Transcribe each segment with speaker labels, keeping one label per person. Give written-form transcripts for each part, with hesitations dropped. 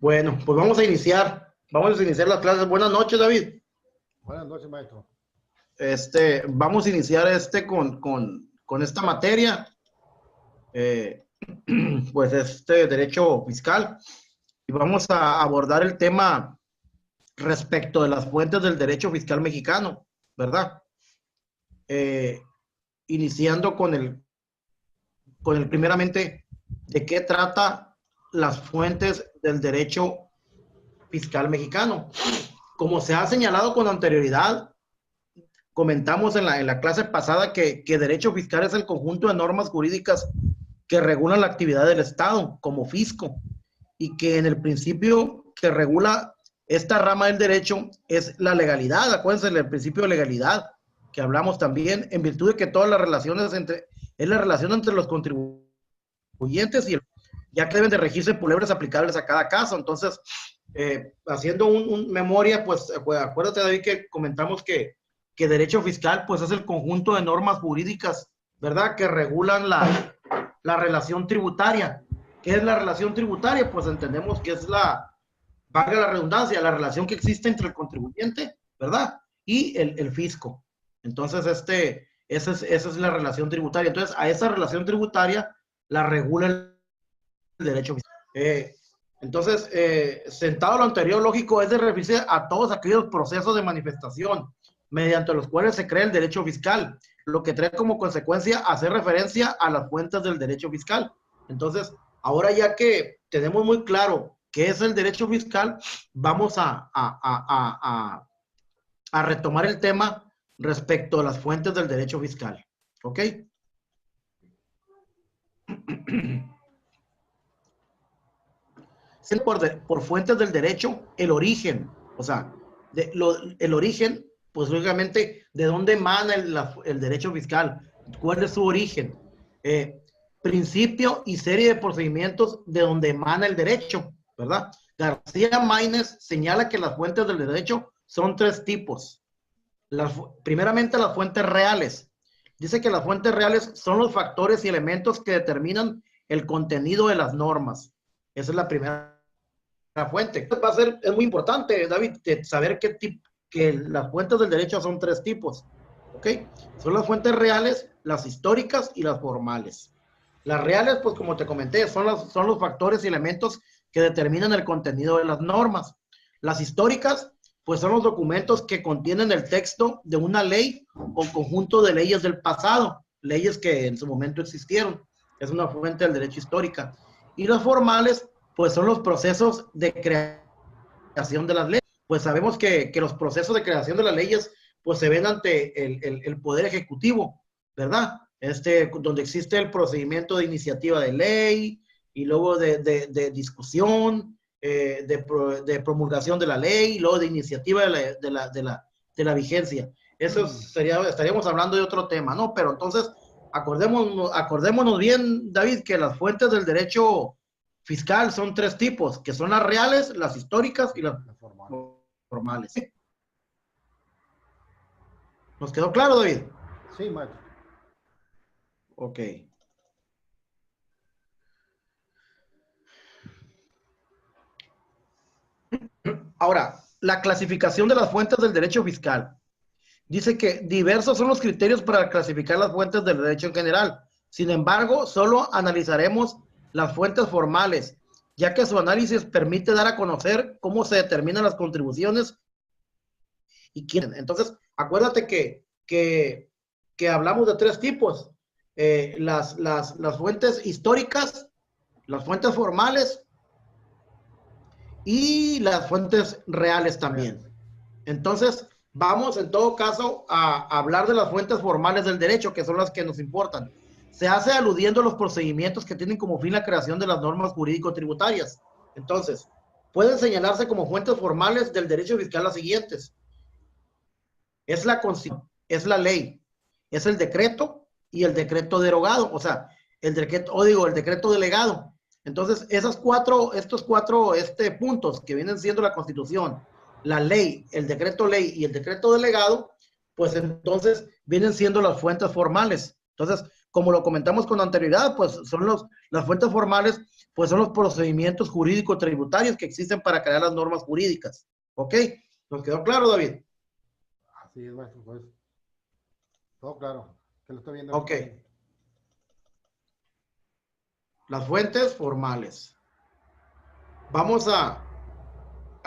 Speaker 1: Bueno, pues vamos a iniciar. Vamos a iniciar las clases. Buenas noches, David.
Speaker 2: Buenas noches, maestro.
Speaker 1: Vamos a iniciar con esta materia, pues derecho fiscal, y vamos a abordar el tema respecto de las fuentes del derecho fiscal mexicano, ¿verdad? Iniciando con el primeramente, ¿de qué trata las fuentes del derecho fiscal mexicano? Como se ha señalado con anterioridad, comentamos en la clase pasada que derecho fiscal es el conjunto de normas jurídicas que regulan la actividad del Estado como fisco, y que en el principio que regula esta rama del derecho es la legalidad. Acuérdense del principio de legalidad que hablamos también, en virtud de que todas las relaciones es la relación entre los contribuyentes y ya que deben de regirse por leyes aplicables a cada caso. Entonces, haciendo un memoria, pues acuérdate, David, que comentamos que derecho fiscal pues es el conjunto de normas jurídicas, ¿verdad?, que regulan la relación tributaria. ¿Qué es la relación tributaria? Pues entendemos que es valga la redundancia, la relación que existe entre el contribuyente, ¿verdad?, y el fisco. Entonces, esa es la relación tributaria. Entonces, a esa relación tributaria la regula el derecho fiscal. Entonces, sentado lo anterior, lógico es de referirse a todos aquellos procesos de manifestación mediante los cuales se crea el derecho fiscal, lo que trae como consecuencia hacer referencia a las fuentes del derecho fiscal. Entonces, ahora ya que tenemos muy claro qué es el derecho fiscal, vamos a retomar el tema respecto a las fuentes del derecho fiscal. ¿Ok? Por fuentes del derecho, el origen, o sea, el origen, pues lógicamente, ¿de dónde emana el derecho fiscal? ¿Cuál es su origen? Principio y serie de procedimientos de donde emana el derecho, ¿verdad? García Maínez señala que las fuentes del derecho son tres tipos. Primeramente, las fuentes reales. Dice que las fuentes reales son los factores y elementos que determinan el contenido de las normas. Esa es la primera fuente. Es muy importante, David, saber que las fuentes del derecho son tres tipos. ¿Ok? Son las fuentes reales, las históricas y las formales. Las reales, pues como te comenté, son los factores y elementos que determinan el contenido de las normas. Las históricas, pues son los documentos que contienen el texto de una ley o conjunto de leyes del pasado, leyes que en su momento existieron. Es una fuente del derecho histórica. Y las formales, pues son los procesos de creación de las leyes. Pues sabemos que los procesos de creación de las leyes pues se ven ante el Poder Ejecutivo, ¿verdad? Donde existe el procedimiento de iniciativa de ley y luego de discusión, de promulgación de la ley y luego de iniciativa de la vigencia. Eso estaríamos hablando de otro tema, ¿no? Pero entonces, acordémonos bien, David, que las fuentes del derecho fiscal son tres tipos, que son las reales, las históricas y las formales. ¿Nos quedó claro, David?
Speaker 2: Sí, maestro.
Speaker 1: Ok. Ahora, la clasificación de las fuentes del derecho fiscal. Dice que diversos son los criterios para clasificar las fuentes del derecho en general. Sin embargo, solo analizaremos las fuentes formales, ya que su análisis permite dar a conocer cómo se determinan las contribuciones y quién. Entonces, acuérdate que hablamos de tres tipos. Las fuentes históricas, las fuentes formales y las fuentes reales también. Entonces, vamos en todo caso a hablar de las fuentes formales del derecho, que son las que nos importan. Se hace aludiendo a los procedimientos que tienen como fin la creación de las normas jurídico-tributarias. Entonces, pueden señalarse como fuentes formales del derecho fiscal las siguientes. Es la Constitución, es la ley, es el decreto y el decreto derogado, o sea, el decreto delegado. Entonces, estos cuatro puntos que vienen siendo la Constitución, la ley, el decreto ley y el decreto delegado, pues entonces vienen siendo las fuentes formales. Entonces, como lo comentamos con anterioridad, pues son las fuentes formales, pues son los procedimientos jurídicos tributarios que existen para crear las normas jurídicas. ¿Ok? ¿Nos quedó claro, David?
Speaker 2: Así es, maestro, pues. Todo claro. Que lo estoy viendo.
Speaker 1: Ok. Las fuentes formales. Vamos a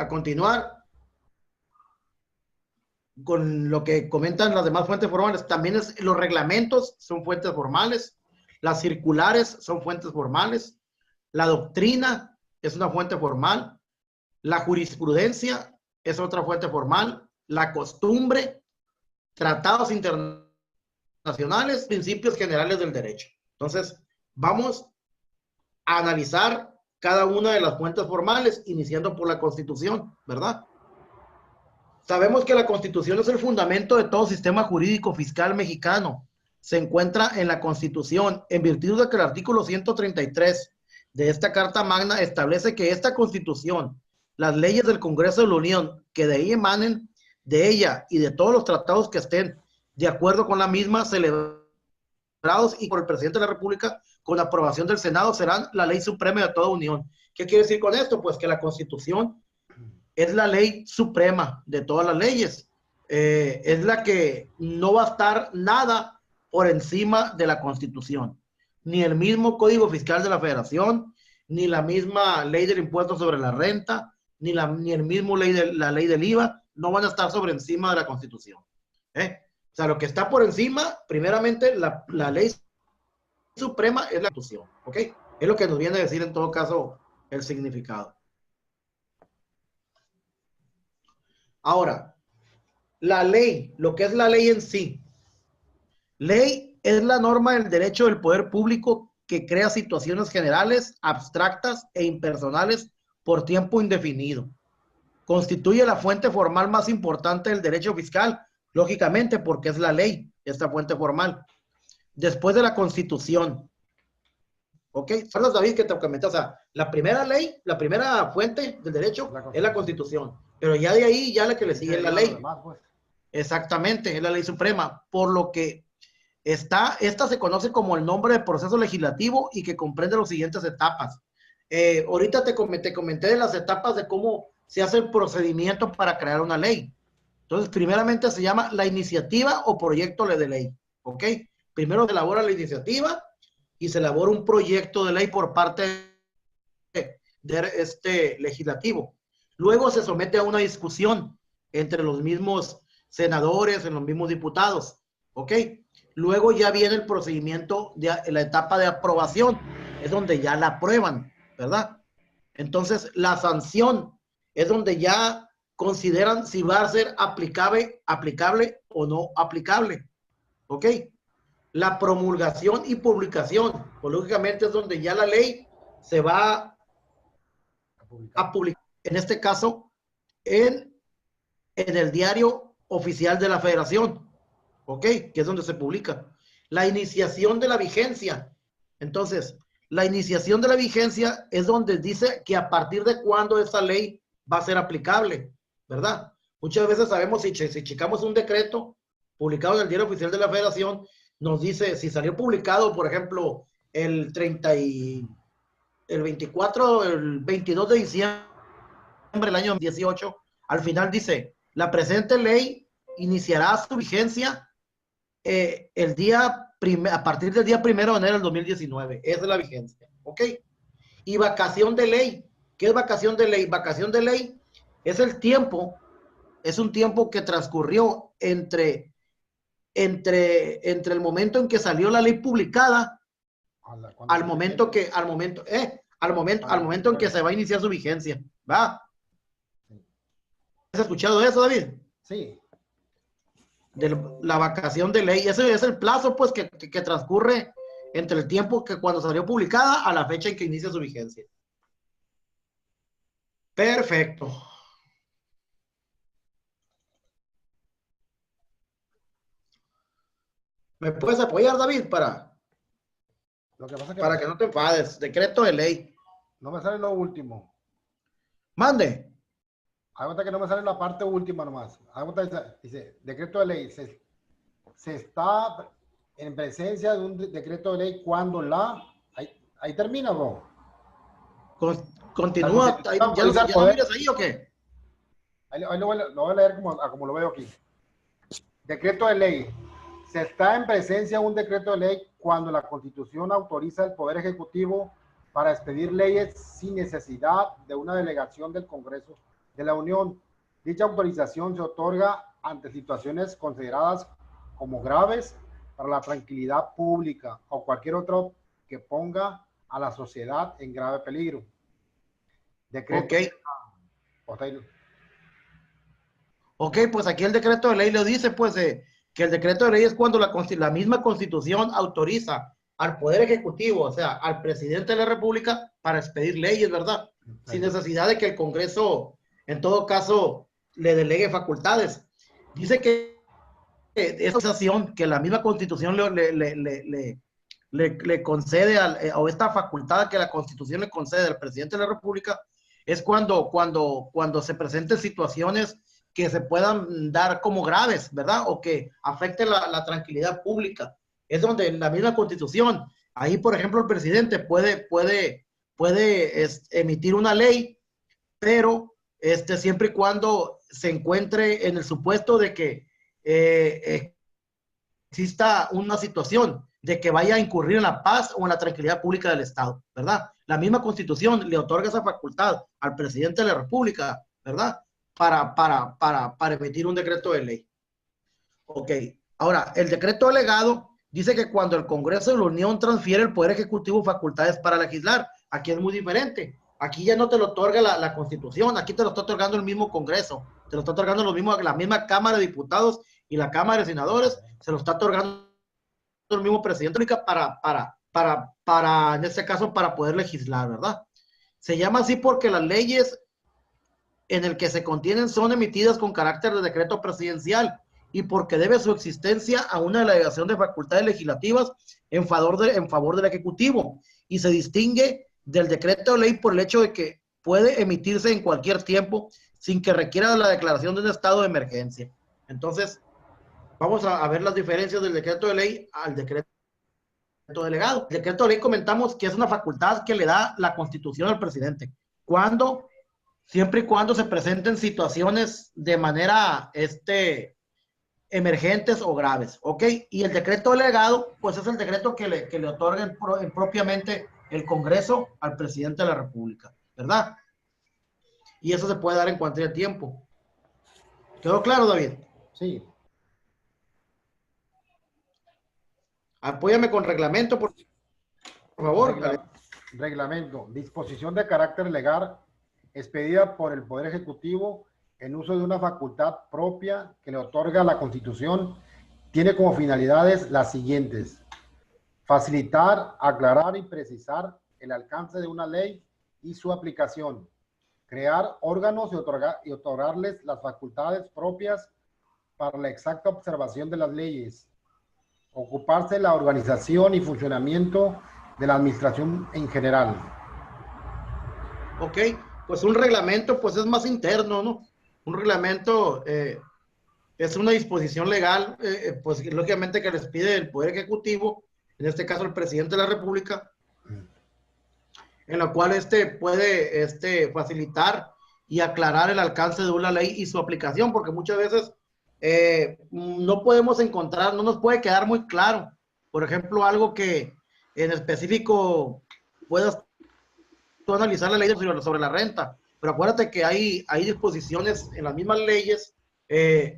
Speaker 1: continuar con lo que comentan las demás fuentes formales. También los reglamentos son fuentes formales, las circulares son fuentes formales, la doctrina es una fuente formal, la jurisprudencia es otra fuente formal, la costumbre, tratados internacionales, principios generales del derecho. Entonces, vamos a analizar cada una de las fuentes formales, iniciando por la Constitución, ¿verdad? Sabemos que la Constitución es el fundamento de todo sistema jurídico fiscal mexicano. Se encuentra en la Constitución, en virtud de que el artículo 133 de esta Carta Magna establece que esta Constitución, las leyes del Congreso de la Unión, que de ahí emanen, de ella y de todos los tratados que estén de acuerdo con la misma, celebrados y por el presidente de la República, con aprobación del Senado, serán la ley suprema de toda unión. ¿Qué quiere decir con esto? Pues que la Constitución es la ley suprema de todas las leyes. Es la que no va a estar nada por encima de la Constitución. Ni el mismo Código Fiscal de la Federación, ni la misma ley del impuesto sobre la renta, ni el mismo la ley del IVA, no van a estar sobre encima de la Constitución. O sea, lo que está por encima, primeramente, la ley suprema es la Constitución. ¿Ok? Es lo que nos viene a decir en todo caso el significado. Ahora, la ley, lo que es la ley en sí. Ley es la norma del derecho del poder público que crea situaciones generales, abstractas e impersonales por tiempo indefinido. Constituye la fuente formal más importante del derecho fiscal, lógicamente porque es la ley, esta fuente formal. Después de la Constitución. ¿Ok? ¿Sabes, David, que te comenté? O sea, la primera ley, la primera fuente del derecho es la Constitución. Pero ya de ahí, ya la que le sigue es la ley.
Speaker 2: Demás, pues.
Speaker 1: Exactamente, es la ley suprema. Por lo que esta se conoce como el nombre de proceso legislativo y que comprende las siguientes etapas. Ahorita te comenté de las etapas de cómo se hace el procedimiento para crear una ley. Entonces, primeramente se llama la iniciativa o proyecto de ley. ¿Ok? Primero se elabora la iniciativa y se elabora un proyecto de ley por parte de este legislativo. Luego se somete a una discusión entre los mismos senadores, en los mismos diputados. ¿Ok? Luego ya viene el procedimiento, la etapa de aprobación, es donde ya la aprueban, ¿verdad? Entonces, la sanción es donde ya consideran si va a ser aplicable o no aplicable. ¿Ok? La promulgación y publicación, pues lógicamente es donde ya la ley se va a publicar, en este caso, en el diario oficial de la Federación, ¿ok? Que es donde se publica. La iniciación de la vigencia. Entonces, la iniciación de la vigencia es donde dice que a partir de cuándo esa ley va a ser aplicable, ¿verdad? Muchas veces sabemos si checamos un decreto publicado en el diario oficial de la Federación, nos dice si salió publicado, por ejemplo, el 22 de diciembre del año 18, al final dice, la presente ley iniciará su vigencia a partir del día 1 de enero del 2019. Esa es la vigencia, ¿ok? Y vacación de ley. ¿Qué es vacación de ley? Vacación de ley es el tiempo, es un tiempo que transcurrió entre el momento en que salió la ley publicada al momento en que se va a iniciar su vigencia. ¿Va? ¿Has escuchado eso, David?
Speaker 2: Sí.
Speaker 1: De la vacación de ley. Ese es el plazo, pues, que transcurre entre el tiempo que cuando salió publicada a la fecha en que inicia su vigencia. Perfecto. ¿Me puedes apoyar, David,
Speaker 2: Lo que pasa es
Speaker 1: para que no te enfades? Decreto de ley.
Speaker 2: no me sale lo último.
Speaker 1: Mande.
Speaker 2: Hay cuenta que no me sale la parte última nomás. Hay cuenta, dice, decreto de ley. Se está en presencia de un decreto de ley cuando ahí termina, bro.
Speaker 1: Continúa, ¿ya lo miras ahí o qué?
Speaker 2: Ahí lo voy a leer como lo veo aquí. Decreto de ley. Se está en presencia de un decreto de ley cuando la Constitución autoriza al Poder Ejecutivo para expedir leyes sin necesidad de una delegación del Congreso de la Unión. Dicha autorización se otorga ante situaciones consideradas como graves para la tranquilidad pública o cualquier otro que ponga a la sociedad en grave peligro. Decreto.
Speaker 1: Ok, pues aquí el decreto de ley lo dice, pues, que el decreto de ley es cuando la misma Constitución autoriza al Poder Ejecutivo, o sea, al presidente de la República, para expedir leyes, ¿verdad? Sin necesidad de que el Congreso, en todo caso, le delegue facultades. Dice que esa sensación que la misma Constitución le concede, o esta facultad que la Constitución le concede al presidente de la República, es cuando se presenten situaciones que se puedan dar como graves, ¿verdad? O que afecten la tranquilidad pública. Es donde la misma Constitución, ahí, por ejemplo, el presidente puede emitir una ley, pero siempre y cuando se encuentre en el supuesto de que exista una situación de que vaya a incurrir en la paz o en la tranquilidad pública del Estado, ¿verdad? La misma Constitución le otorga esa facultad al presidente de la República, ¿verdad? Para emitir un decreto de ley. Ok, ahora, el decreto delegado dice que cuando el Congreso de la Unión transfiere el Poder Ejecutivo facultades para legislar, aquí es muy diferente. Aquí ya no te lo otorga la Constitución, aquí te lo está otorgando el mismo Congreso, te lo está otorgando la misma Cámara de Diputados y la Cámara de Senadores, se lo está otorgando el mismo presidente en este caso, para poder legislar, ¿verdad? Se llama así porque las leyes en el que se contienen son emitidas con carácter de decreto presidencial y porque debe su existencia a una delegación de facultades legislativas en favor del Ejecutivo, y se distingue del decreto de ley por el hecho de que puede emitirse en cualquier tiempo sin que requiera la declaración de un estado de emergencia. Entonces, vamos a ver las diferencias del decreto de ley al decreto delegado. El decreto de ley comentamos que es una facultad que le da la Constitución al presidente. Siempre y cuando se presenten situaciones de manera emergentes o graves, ¿ok? Y el decreto delegado, pues es el decreto que le otorga propiamente el Congreso al presidente de la República, ¿verdad? Y eso se puede dar en cualquier tiempo. ¿Quedó claro, David?
Speaker 2: Sí.
Speaker 1: Apóyame con reglamento, por favor.
Speaker 2: Reglamento. Disposición de carácter legal expedida por el Poder Ejecutivo en uso de una facultad propia que le otorga la Constitución, tiene como finalidades las siguientes: facilitar, aclarar y precisar el alcance de una ley y su aplicación, crear órganos y otorgarles las facultades propias para la exacta observación de las leyes, ocuparse de la organización y funcionamiento de la administración en general.
Speaker 1: Ok, pues un reglamento pues es más interno, ¿no? Un reglamento es una disposición legal, pues lógicamente que les pide el Poder Ejecutivo, en este caso el presidente de la República, en la cual puede facilitar y aclarar el alcance de una ley y su aplicación, porque muchas veces no podemos encontrar, no nos puede quedar muy claro, por ejemplo, algo que en específico puedas tú analizar la ley sobre la renta, pero acuérdate que hay disposiciones en las mismas leyes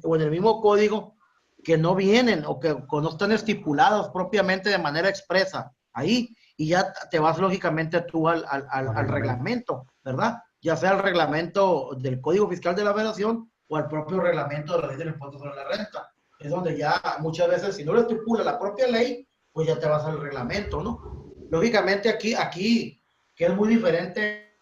Speaker 1: o en el mismo código que no vienen o que no están estipulados propiamente de manera expresa ahí, y ya te vas lógicamente tú al reglamento, ¿verdad? Ya sea el reglamento del Código Fiscal de la Federación o al propio reglamento de la ley del impuesto sobre la renta. Es donde ya muchas veces, si no lo estipula la propia ley, pues ya te vas al reglamento, ¿no? Lógicamente aquí que es muy diferente,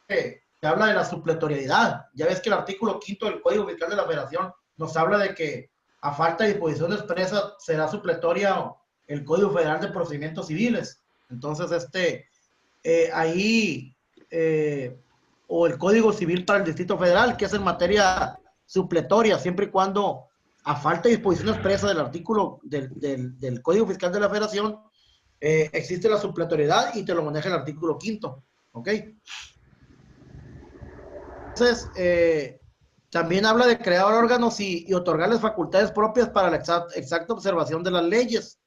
Speaker 1: se habla de la supletoriedad. Ya ves que el artículo 5 del Código Fiscal de la Federación nos habla de que a falta de disposición expresa será supletoria el Código Federal de Procedimientos Civiles. Entonces, o el Código Civil para el Distrito Federal, que es en materia supletoria, siempre y cuando a falta de disposición expresa del artículo del Código Fiscal de la Federación, existe la supletoriedad y te lo maneja el artículo 5. ¿ok? Entonces, también habla de crear órganos y otorgarles facultades propias para la exacta observación de las leyes,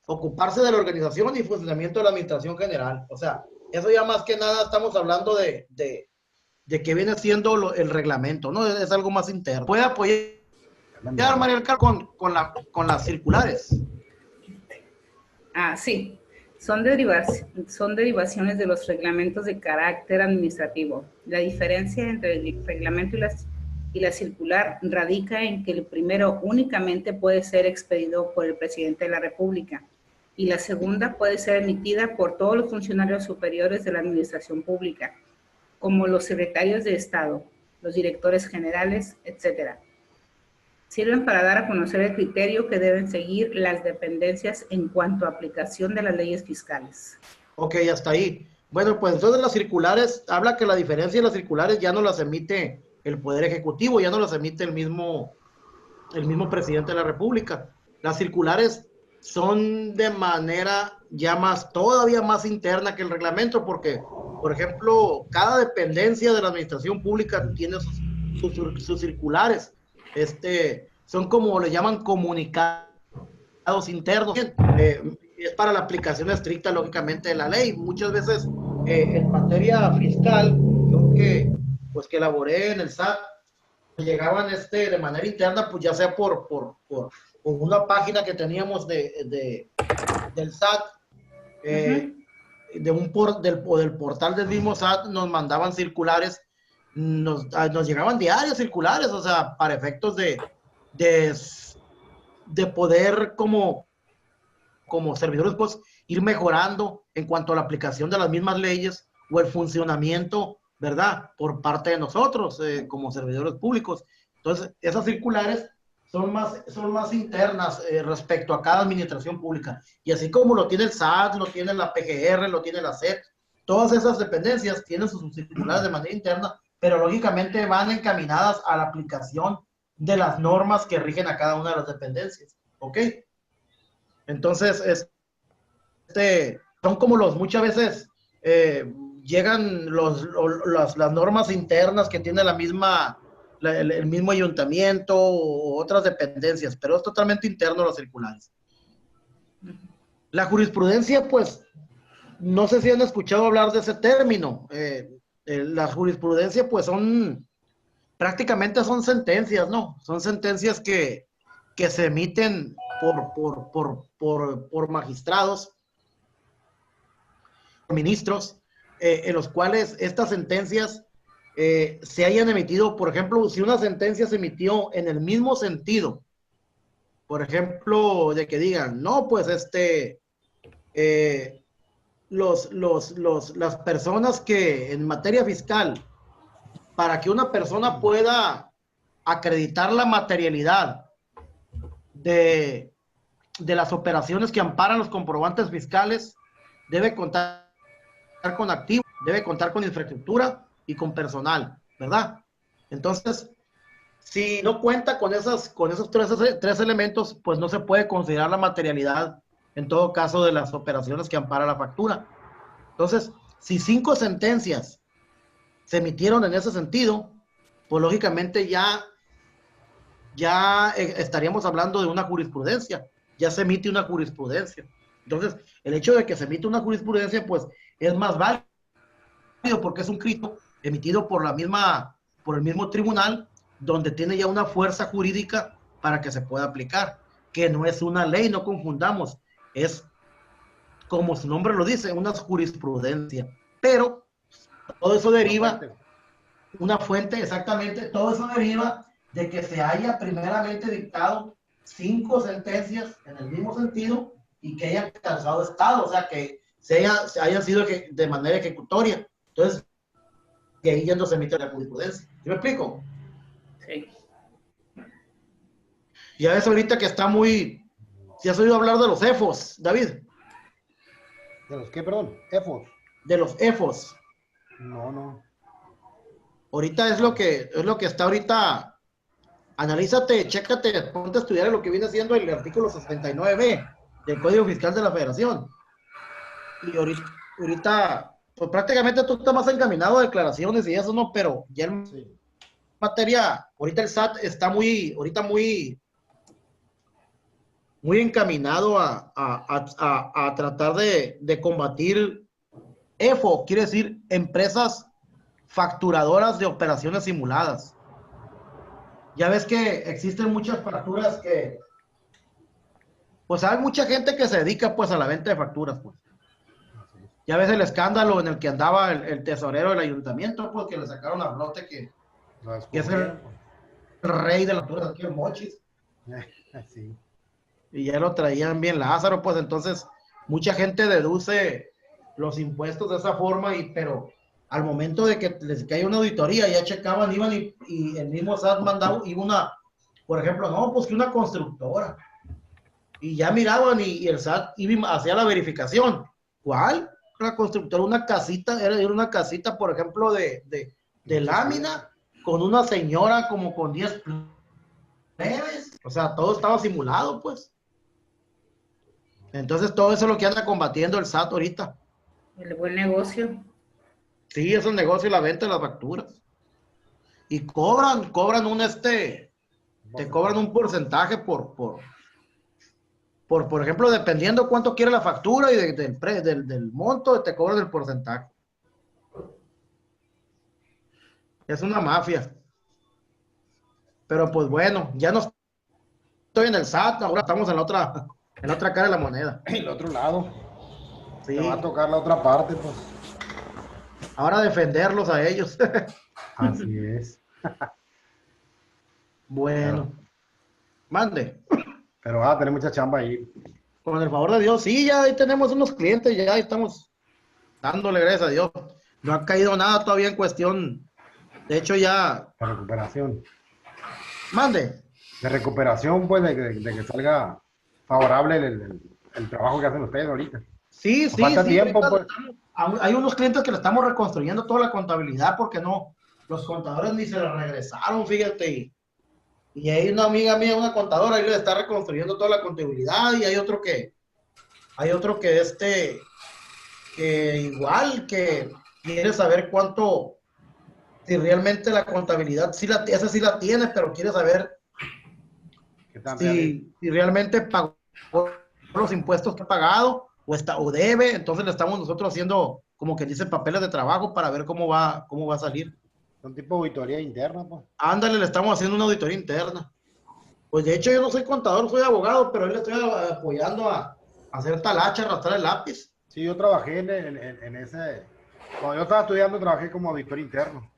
Speaker 1: ocuparse de la organización y funcionamiento de la administración general. O sea, eso ya más que nada estamos hablando de que viene siendo el reglamento, ¿no? Es algo más interno. Puede apoyar, María del Carmen, con las circulares.
Speaker 3: Sí, son derivaciones de los reglamentos de carácter administrativo. La diferencia entre el reglamento y la circular radica en que el primero únicamente puede ser expedido por el presidente de la República y la segunda puede ser emitida por todos los funcionarios superiores de la administración pública, como los secretarios de Estado, los directores generales, etc. Sirven para dar a conocer el criterio que deben seguir las dependencias en cuanto a aplicación de las leyes fiscales.
Speaker 1: Ok, hasta ahí. Bueno, pues entonces las circulares, habla que la diferencia de las circulares ya no las emite el Poder Ejecutivo, ya no las emite el mismo presidente de la República. Las circulares son de manera ya todavía más interna que el reglamento, porque, por ejemplo, cada dependencia de la administración pública tiene sus circulares. Son como le llaman comunicados internos. Es para la aplicación estricta, lógicamente, de la ley. Muchas veces, en materia fiscal, yo que elaboré en el SAT, llegaban de manera interna, pues ya sea por una página que teníamos del SAT, del portal del mismo SAT, nos mandaban circulares, nos llegaban diarios circulares, o sea, para efectos de poder como servidores, pues, ir mejorando en cuanto a la aplicación de las mismas leyes o el funcionamiento, ¿verdad?, por parte de nosotros como servidores públicos. Entonces, esas circulares son más internas respecto a cada administración pública. Y así como lo tiene el SAT, lo tiene la PGR, lo tiene la SEP, todas esas dependencias tienen sus circulares de manera interna, pero lógicamente van encaminadas a la aplicación de las normas que rigen a cada una de las dependencias. ¿Ok? Entonces, son como muchas veces llegan las normas internas que tiene el mismo ayuntamiento o otras dependencias, pero es totalmente interno las circulares. La jurisprudencia, pues, no sé si han escuchado hablar de ese término. La jurisprudencia, pues, prácticamente son sentencias, ¿no? Son sentencias que se emiten por magistrados, ministros, en los cuales estas sentencias se hayan emitido. Por ejemplo, si una sentencia se emitió en el mismo sentido, por ejemplo, de que digan, no, pues las personas que en materia fiscal, para que una persona pueda acreditar la materialidad de las operaciones que amparan los comprobantes fiscales, debe contar con activos, debe contar con infraestructura y con personal, ¿verdad? Entonces, si no cuenta con esos tres elementos, pues no se puede considerar la materialidad, en todo caso, de las operaciones que ampara la factura. Entonces, si 5 sentencias se emitieron en ese sentido, pues lógicamente ya estaríamos hablando de una jurisprudencia, ya se emite una jurisprudencia. Entonces, el hecho de que se emite una jurisprudencia, pues, es más válido porque es un escrito emitido por el mismo tribunal, donde tiene ya una fuerza jurídica para que se pueda aplicar, que no es una ley, no confundamos, es, como su nombre lo dice, una jurisprudencia. Pero todo eso deriva, una fuente, exactamente, todo eso deriva de que se haya primeramente dictado 5 sentencias en el mismo sentido y que hayan causado estado, o sea, que haya sido de manera ejecutoria. Entonces, de ahí ya no se emite la jurisprudencia. ¿Sí me explico?
Speaker 3: Sí.
Speaker 1: Ya ves ahorita que está muy... ¿Sí has oído hablar de los EFOS, David?
Speaker 2: ¿De los qué, perdón? ¿EFOS?
Speaker 1: De los EFOS.
Speaker 2: No.
Speaker 1: Ahorita es lo que está ahorita. Analízate, chécate, ponte a estudiar lo que viene siendo el artículo 69B del Código Fiscal de la Federación. Y ahorita pues prácticamente tú estás más encaminado a declaraciones y eso, ¿no? Pero ya en
Speaker 2: Sí.
Speaker 1: materia, ahorita el SAT está muy encaminado a tratar de combatir EFO, quiere decir empresas facturadoras de operaciones simuladas. Ya ves que existen muchas facturas que, pues hay mucha gente que se dedica pues a la venta de facturas, pues. Ya ves el escándalo en el que andaba el tesorero del ayuntamiento, pues que le sacaron a flote que es el rey de las facturas aquí en Mochis.
Speaker 2: Sí.
Speaker 1: Y ya lo traían bien Lázaro, pues entonces mucha gente deduce los impuestos de esa forma, pero al momento de que les cae una auditoría, ya checaban, iban y el mismo SAT mandaba, iba una, por ejemplo, no, pues que una constructora, y ya miraban y el SAT iba, hacía la verificación. ¿Cuál? La constructora, una casita, era una casita, por ejemplo, de lámina, con una señora como con 10 plebes, o sea, todo estaba simulado, pues. Entonces todo eso es lo que anda combatiendo el SAT ahorita.
Speaker 3: El buen negocio.
Speaker 1: Sí, es el negocio y la venta de las facturas. Y cobran te cobran un porcentaje por ejemplo, dependiendo cuánto quiere la factura y del monto, te cobran el porcentaje. Es una mafia. Pero pues bueno, ya no estoy en el SAT, ahora estamos en la otra cara de la moneda.
Speaker 2: El otro lado.
Speaker 1: Sí.
Speaker 2: Te va a tocar la otra parte, pues.
Speaker 1: Ahora defenderlos a ellos.
Speaker 2: Así es.
Speaker 1: Bueno. Mande.
Speaker 2: Pero va a tener mucha chamba ahí.
Speaker 1: Con el favor de Dios, sí, ya ahí tenemos unos clientes, ya estamos dándole gracias a Dios. No ha caído nada todavía en cuestión. De hecho, ya.
Speaker 2: De recuperación.
Speaker 1: Mande.
Speaker 2: De recuperación, pues, de que salga favorable el trabajo que hacen ustedes ahorita.
Speaker 1: Sí,
Speaker 2: sí. Falta tiempo, pues.
Speaker 1: Hay unos clientes que le estamos reconstruyendo toda la contabilidad porque no, los contadores ni se la regresaron, fíjate. Y hay una amiga mía, una contadora, ahí le está reconstruyendo toda la contabilidad y hay otro que igual que quiere saber cuánto, si realmente la contabilidad, esa sí la tiene, pero quiere saber si realmente pagó los impuestos que ha pagado o debe. Entonces le estamos nosotros haciendo, como que dice, papeles de trabajo para ver cómo va a salir.
Speaker 2: Un tipo de auditoría interna, pues.
Speaker 1: Ándale, le estamos haciendo una auditoría interna. Pues de hecho yo no soy contador, soy abogado, pero él le estoy apoyando a hacer talacha, arrastrar el lápiz.
Speaker 2: Sí, yo trabajé en ese... Cuando yo estaba estudiando, trabajé como auditor interno.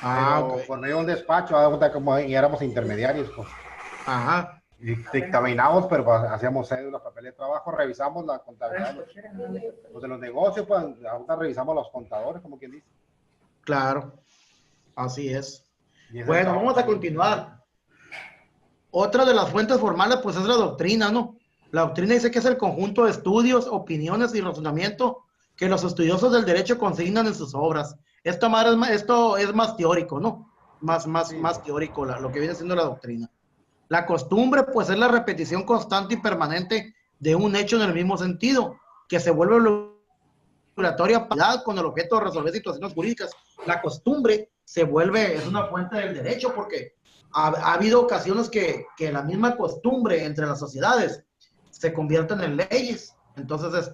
Speaker 2: Pero
Speaker 1: Okay.
Speaker 2: por medio de un despacho, como y éramos intermediarios, pues.
Speaker 1: Ajá.
Speaker 2: Y dictaminamos, pero pues, hacíamos cédulas, papeles de trabajo, revisamos la contabilidad. Los de los negocios, pues ahorita revisamos los contadores, como quien dice.
Speaker 1: Claro, así es. Bueno, vamos a continuar. Otra de las fuentes formales, pues es la doctrina, ¿no? La doctrina dice que es el conjunto de estudios, opiniones y razonamiento que los estudiosos del derecho consignan en sus obras. Esto es más teórico, ¿no? Más teórico lo que viene siendo la doctrina. La costumbre, pues, es la repetición constante y permanente de un hecho en el mismo sentido, que se vuelve obligatoria con el objeto de resolver situaciones jurídicas. La costumbre es una fuente del derecho, porque ha habido ocasiones que la misma costumbre entre las sociedades se convierten en leyes. Entonces,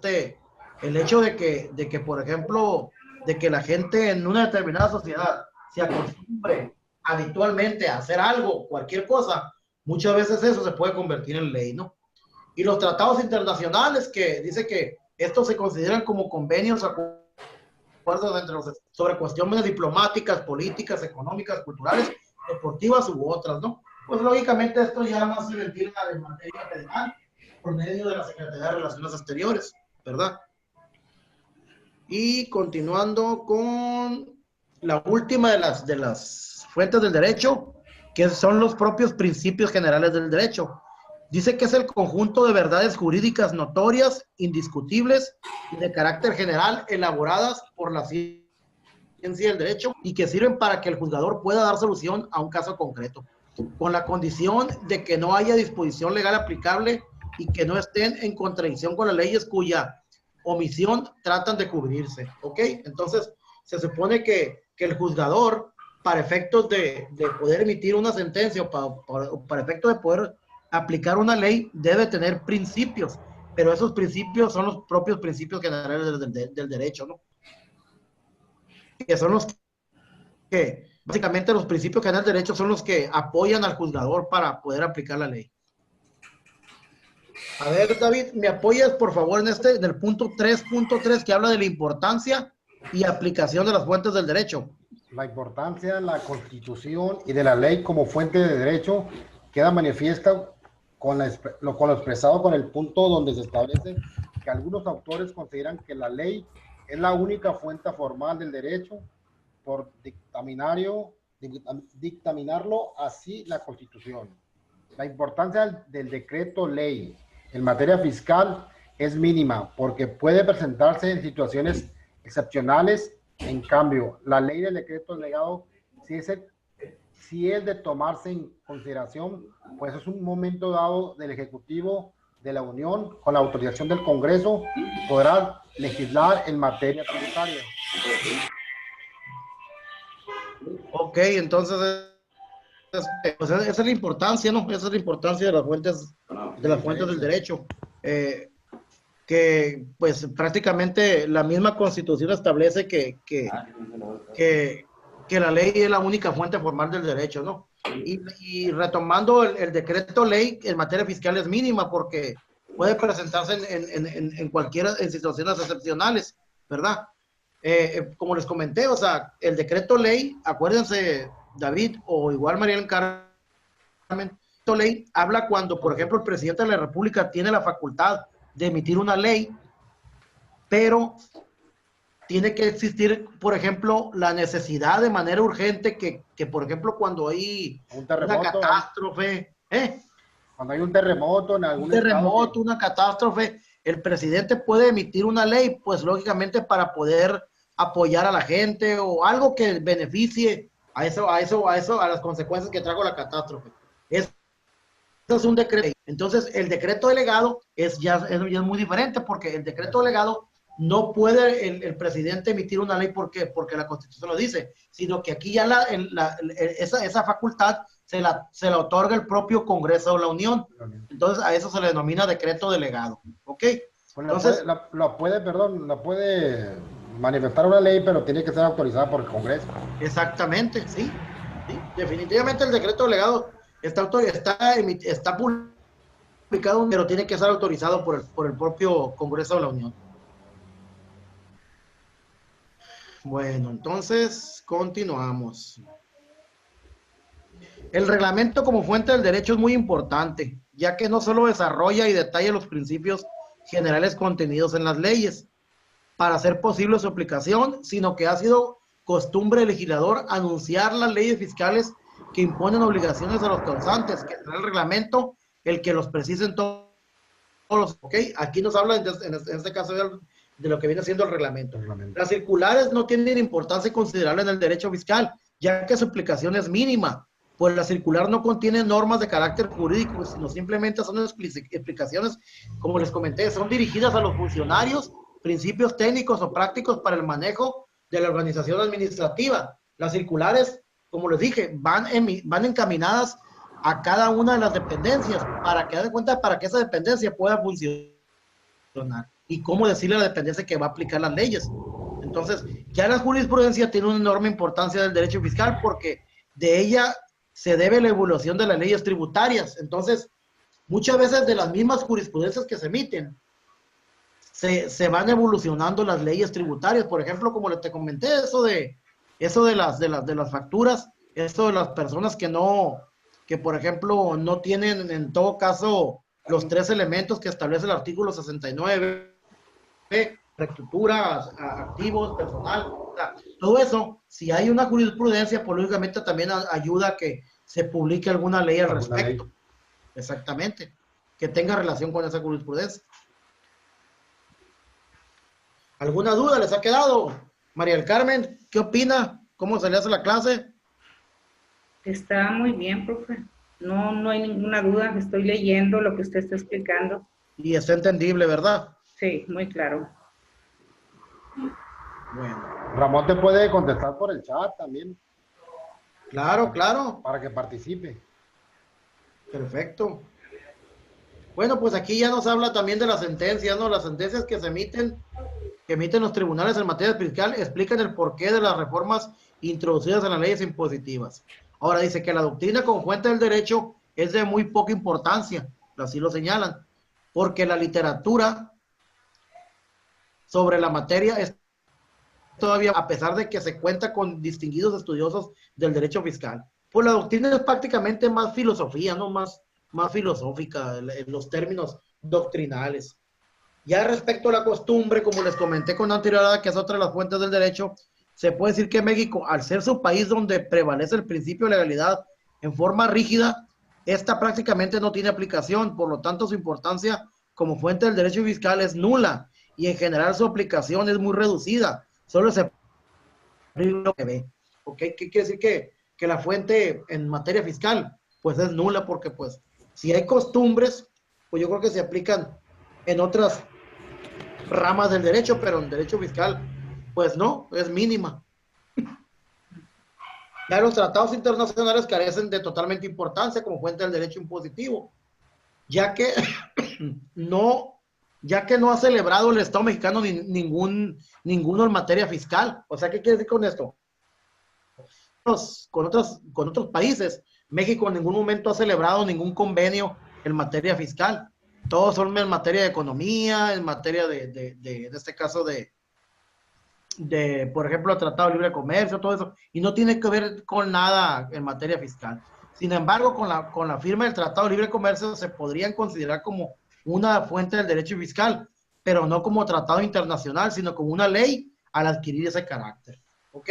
Speaker 1: el hecho de que, por ejemplo, de que la gente en una determinada sociedad se acostumbre habitualmente a hacer algo, cualquier cosa, muchas veces eso se puede convertir en ley, ¿no? Y los tratados internacionales que dice que estos se consideran como convenios, acuerdos sobre cuestiones diplomáticas, políticas, económicas, culturales, deportivas u otras, ¿no? Pues lógicamente esto ya más se ventila en materia federal por medio de la Secretaría de Relaciones Exteriores, ¿verdad? Y continuando con la última de las fuentes del derecho, que son los propios principios generales del derecho. Dice que es el conjunto de verdades jurídicas notorias, indiscutibles y de carácter general elaboradas por la ciencia del derecho y que sirven para que el juzgador pueda dar solución a un caso concreto, con la condición de que no haya disposición legal aplicable y que no estén en contradicción con las leyes cuya omisión tratan de cubrirse, ¿ok? Entonces, se supone que el juzgador, para efectos de poder emitir una sentencia o para efectos de poder aplicar una ley, debe tener principios, pero esos principios son los propios principios generales del derecho, ¿no? Que son los que, básicamente los principios generales del derecho son los que apoyan al juzgador para poder aplicar la ley. A ver, David, ¿me apoyas, por favor, en el punto 3.3 que habla de la importancia y aplicación de las fuentes del derecho?
Speaker 2: La importancia de la Constitución y de la ley como fuente de derecho queda manifiesta con lo expresado con el punto donde se establece que algunos autores consideran que la ley es la única fuente formal del derecho por dictaminarlo así la Constitución. La importancia del decreto ley en materia fiscal es mínima porque puede presentarse en situaciones excepcionales. En cambio, la ley del decreto delegado, si es de tomarse en consideración, pues es un momento dado del Ejecutivo de la Unión, con la autorización del Congreso, podrá legislar en materia tributaria.
Speaker 1: Ok, entonces, pues esa es la importancia, ¿no? Esa es la importancia de las fuentes del derecho. Que pues prácticamente la misma Constitución establece que la ley es la única fuente formal del derecho, ¿no? Y retomando el decreto ley en materia fiscal es mínima porque puede presentarse en situaciones excepcionales, ¿verdad? Como les comenté, o sea, el decreto ley, acuérdense, David, o igual María del Carmen, el decreto ley habla cuando, por ejemplo, el presidente de la República tiene la facultad de emitir una ley, pero tiene que existir, por ejemplo, la necesidad de manera urgente que por ejemplo, cuando hay una catástrofe,
Speaker 2: cuando hay un terremoto en algún
Speaker 1: terremoto, una catástrofe, el presidente puede emitir una ley, pues lógicamente para poder apoyar a la gente o algo que beneficie a las consecuencias que trajo la catástrofe. Eso es un decreto. Entonces, el decreto delegado ya es muy diferente porque el decreto delegado no puede el presidente emitir una ley porque la Constitución lo dice, sino que aquí ya esa facultad se la otorga el propio Congreso de la Unión. Entonces, a eso se le denomina decreto delegado. ¿Ok?
Speaker 2: Entonces, la puede manifestar una ley, pero tiene que ser autorizada por el Congreso.
Speaker 1: Exactamente, sí. Definitivamente el decreto delegado está publicado, pero tiene que ser autorizado por el propio Congreso de la Unión. Bueno, entonces continuamos. El reglamento como fuente del derecho es muy importante, ya que no solo desarrolla y detalla los principios generales contenidos en las leyes para hacer posible su aplicación, sino que ha sido costumbre del legislador anunciar las leyes fiscales que imponen obligaciones a los causantes, que será el reglamento el que los precisen todos los, ¿ok? Aquí nos habla en este caso de lo que viene siendo el reglamento. Las circulares no tienen importancia considerable en el derecho fiscal, ya que su aplicación es mínima, pues la circular no contiene normas de carácter jurídico, sino simplemente son explicaciones, como les comenté, son dirigidas a los funcionarios, principios técnicos o prácticos para el manejo de la organización administrativa. Las circulares, como les dije, van encaminadas a cada una de las dependencias para que den cuenta para que esa dependencia pueda funcionar y cómo decirle a la dependencia que va a aplicar las leyes. Entonces, ya la jurisprudencia tiene una enorme importancia del derecho fiscal porque de ella se debe la evolución de las leyes tributarias. Entonces, muchas veces de las mismas jurisprudencias que se emiten, se van evolucionando las leyes tributarias. Por ejemplo, como te comenté, eso de las facturas, eso de las personas que por ejemplo no tienen en todo caso los 3 elementos que establece el artículo 69, reestructura, activos, personal, o sea, todo eso, si hay una jurisprudencia, pues lógicamente también ayuda a que se publique alguna ley al respecto. Exactamente, que tenga relación con esa jurisprudencia. ¿Alguna duda les ha quedado? María del Carmen, ¿qué opina? ¿Cómo se le hace la clase?
Speaker 3: Está muy bien, profe. No hay ninguna duda. Estoy leyendo lo que usted está explicando.
Speaker 1: Y está entendible, ¿verdad?
Speaker 3: Sí, muy claro.
Speaker 1: Bueno,
Speaker 2: Ramón te puede contestar por el chat también,
Speaker 1: claro, claro,
Speaker 2: para que participe.
Speaker 1: perfecto. Bueno, pues aquí ya nos habla también de las sentencias, ¿no? Las sentencias que se emiten, que emiten los tribunales en materia fiscal, explican el porqué de las reformas introducidas en las leyes impositivas. Ahora dice que la doctrina como fuente del derecho es de muy poca importancia, así lo señalan, porque la literatura sobre la materia es todavía, a pesar de que se cuenta con distinguidos estudiosos del derecho fiscal. Pues la doctrina es prácticamente más filosofía, ¿no? Más filosófica en los términos doctrinales. Ya respecto a la costumbre, como les comenté con anterioridad, que es otra de las fuentes del derecho, se puede decir que México, al ser su país donde prevalece el principio de legalidad en forma rígida, esta prácticamente no tiene aplicación, por lo tanto su importancia como fuente del derecho fiscal es nula y en general su aplicación es muy reducida, solo se lo que ve. ¿Ok? ¿Qué quiere decir que la fuente en materia fiscal pues es nula? Porque pues si hay costumbres, pues yo creo que se aplican en otras ramas del derecho, pero en derecho fiscal pues no, es mínima. Ya los tratados internacionales carecen de totalmente importancia como fuente del derecho impositivo, ya que no, ya que no ha celebrado el Estado mexicano ninguno en materia fiscal. O sea, ¿qué quiere decir con esto? Con otros países, México en ningún momento ha celebrado ningún convenio en materia fiscal. Todos son en materia de economía, en materia en este caso por ejemplo, el Tratado de Libre Comercio, todo eso, y no tiene que ver con nada en materia fiscal. Sin embargo, con la firma del Tratado de Libre Comercio se podrían considerar como una fuente del derecho fiscal, pero no como tratado internacional, sino como una ley al adquirir ese carácter. ¿Ok?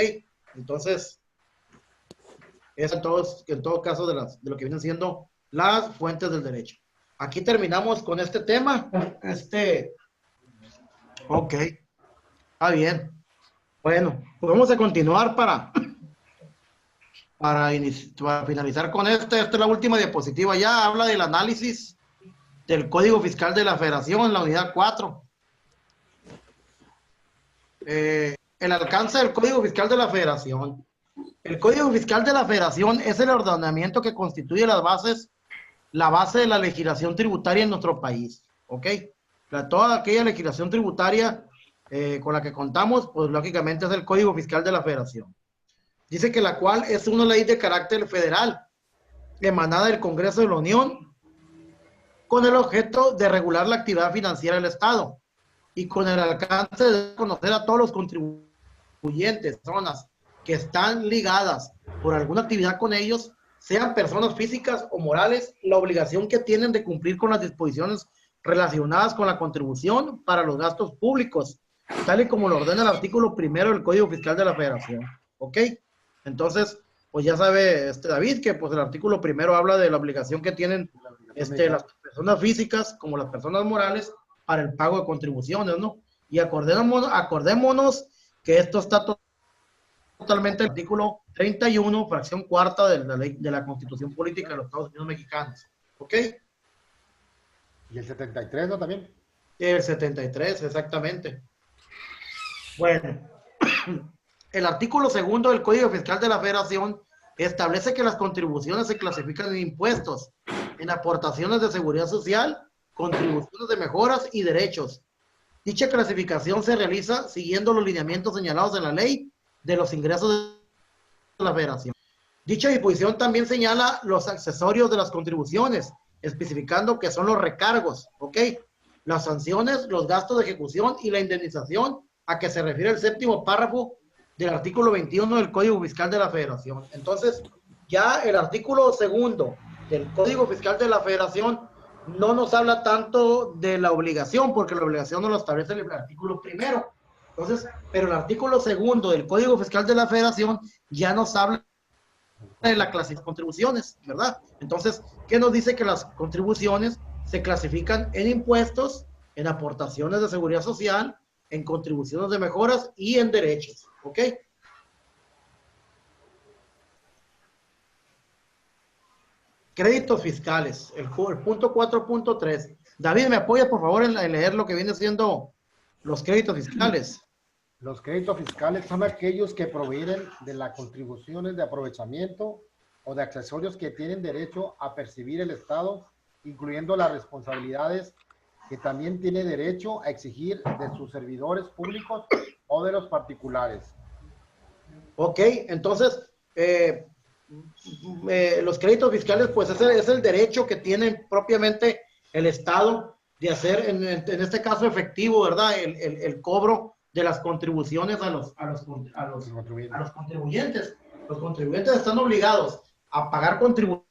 Speaker 1: Entonces, es en todo caso de lo que vienen siendo las fuentes del derecho. Aquí terminamos con este tema. Ok, está bien. Bueno, pues vamos a continuar para finalizar con Esta es la última diapositiva ya, habla del análisis del Código Fiscal de la Federación, la unidad 4. El alcance del Código Fiscal de la Federación. El Código Fiscal de la Federación es el ordenamiento que constituye la base de la legislación tributaria en nuestro país. ¿Ok? Toda aquella legislación tributaria con la que contamos, pues lógicamente es el Código Fiscal de la Federación. Dice que la cual es una ley de carácter federal, emanada del Congreso de la Unión, con el objeto de regular la actividad financiera del Estado y con el alcance de conocer a todos los contribuyentes, personas que están ligadas por alguna actividad con ellos, sean personas físicas o morales, la obligación que tienen de cumplir con las disposiciones relacionadas con la contribución para los gastos públicos, tal y como lo ordena el artículo 1 del Código Fiscal de la Federación. ¿Ok? Entonces, pues ya sabe David que pues el artículo 1 habla de la obligación que tienen las personas físicas como las personas morales para el pago de contribuciones, ¿no? Y acordémonos que esto está totalmente en el artículo 31, fracción cuarta de la ley de la Constitución Política de los Estados Unidos Mexicanos. ¿Ok?
Speaker 2: ¿Y el 73, no, también?
Speaker 1: El 73, exactamente. Bueno, el artículo 2 del Código Fiscal de la Federación establece que las contribuciones se clasifican en impuestos, en aportaciones de seguridad social, contribuciones de mejoras y derechos. Dicha clasificación se realiza siguiendo los lineamientos señalados en la ley de los ingresos de la Federación. Dicha disposición también señala los accesorios de las contribuciones, especificando que son los recargos, ¿ok? Las sanciones, los gastos de ejecución y la indemnización a que se refiere el 7º párrafo del artículo 21 del Código Fiscal de la Federación. Entonces, ya el artículo 2 del Código Fiscal de la Federación no nos habla tanto de la obligación, porque la obligación no lo establece el artículo 1. Entonces, pero el artículo 2 del Código Fiscal de la Federación ya nos habla de la clase de contribuciones, ¿verdad? Entonces, ¿qué nos dice? Que las contribuciones se clasifican en impuestos, en aportaciones de seguridad social, en contribuciones de mejoras y en derechos, ¿ok? Créditos fiscales, el punto 4.3. David, ¿me apoya por favor en leer lo que viene siendo los créditos fiscales?
Speaker 2: Los créditos fiscales son aquellos que provienen de las contribuciones de aprovechamiento o de accesorios que tienen derecho a percibir el Estado, incluyendo las responsabilidades que también tiene derecho a exigir de sus servidores públicos o de los particulares.
Speaker 1: Ok, entonces, los créditos fiscales, pues es el derecho que tiene propiamente el Estado de hacer, en este caso efectivo, ¿verdad? El cobro de las contribuciones a los contribuyentes. Los contribuyentes están obligados a pagar contribuciones,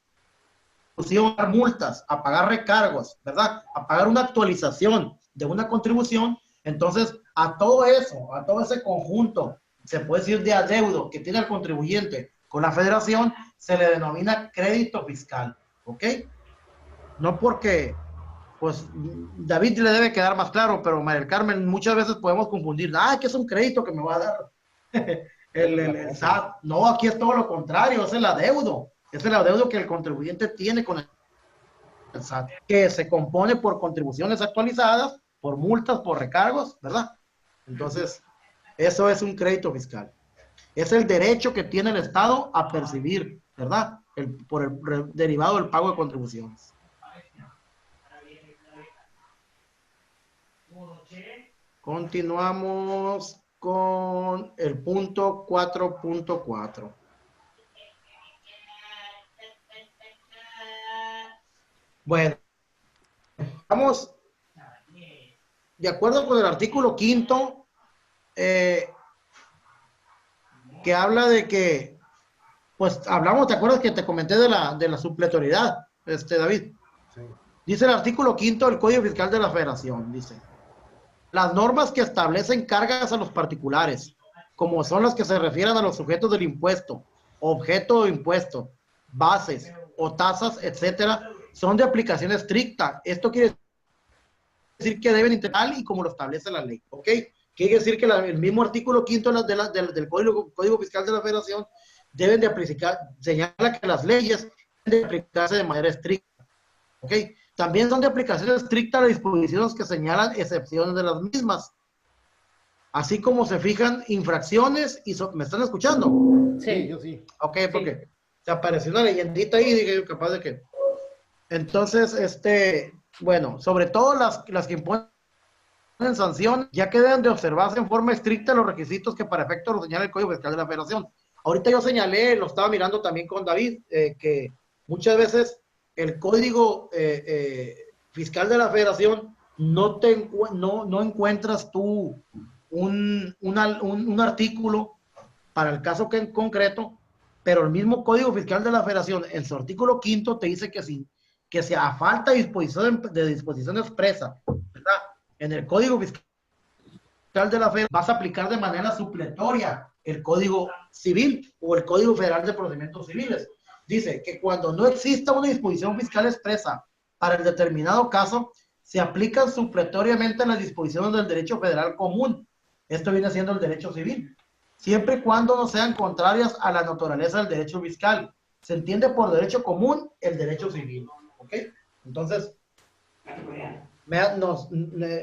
Speaker 1: a pagar multas, a pagar recargos, ¿verdad? A pagar una actualización de una contribución. Entonces, a todo eso, a todo ese conjunto, se puede decir de adeudo que tiene el contribuyente con la federación, se le denomina crédito fiscal, ¿ok? No porque, pues, David le debe quedar más claro, pero María del Carmen, muchas veces podemos confundir, ¿qué es un crédito que me va a dar el SAT? No, aquí es todo lo contrario, es el adeudo que el contribuyente tiene con el SAT, que se compone por contribuciones actualizadas, por multas, por recargos, ¿verdad? Entonces, eso es un crédito fiscal. Es el derecho que tiene el Estado a percibir, ¿verdad? Por el derivado del pago de contribuciones. Continuamos con el punto 4.4. Bueno, vamos, de acuerdo con el artículo 5, que habla de que, pues hablamos, ¿te acuerdas que te comenté de la supletoriedad, David?
Speaker 2: Sí.
Speaker 1: Dice el artículo 5 del Código Fiscal de la Federación, dice, las normas que establecen cargas a los particulares, como son las que se refieren a los sujetos del impuesto, objeto de impuesto, bases o tasas, etcétera, son de aplicación estricta. Esto quiere decir que deben integrar y como lo establece la ley, ¿ok? Quiere decir que el mismo artículo 5 del Código Fiscal de la Federación deben de aplicar, señala que las leyes deben de aplicarse de manera estricta, ¿ok? También son de aplicación estricta las disposiciones que señalan excepciones de las mismas, así como se fijan infracciones y ¿me están escuchando?
Speaker 2: Sí, yo sí.
Speaker 1: Ok, porque se apareció una leyendita ahí y dije yo capaz de que... Entonces, bueno, sobre todo las que imponen sanción, ya que deben de observarse en forma estricta los requisitos que para efecto lo señala el Código Fiscal de la Federación. Ahorita yo señalé, lo estaba mirando también con David, que muchas veces el Código Fiscal de la Federación no encuentras tú un artículo para el caso que en concreto, pero el mismo Código Fiscal de la Federación, en su artículo 5, te dice que si a falta de disposición expresa, ¿verdad? En el Código Fiscal de la Federación vas a aplicar de manera supletoria el Código Civil o el Código Federal de Procedimientos Civiles. Dice que cuando no exista una disposición fiscal expresa para el determinado caso, se aplican supletoriamente las disposiciones del derecho federal común. Esto viene siendo el derecho civil, siempre y cuando no sean contrarias a la naturaleza del derecho fiscal. Se entiende por derecho común el derecho civil, ¿ok? Entonces,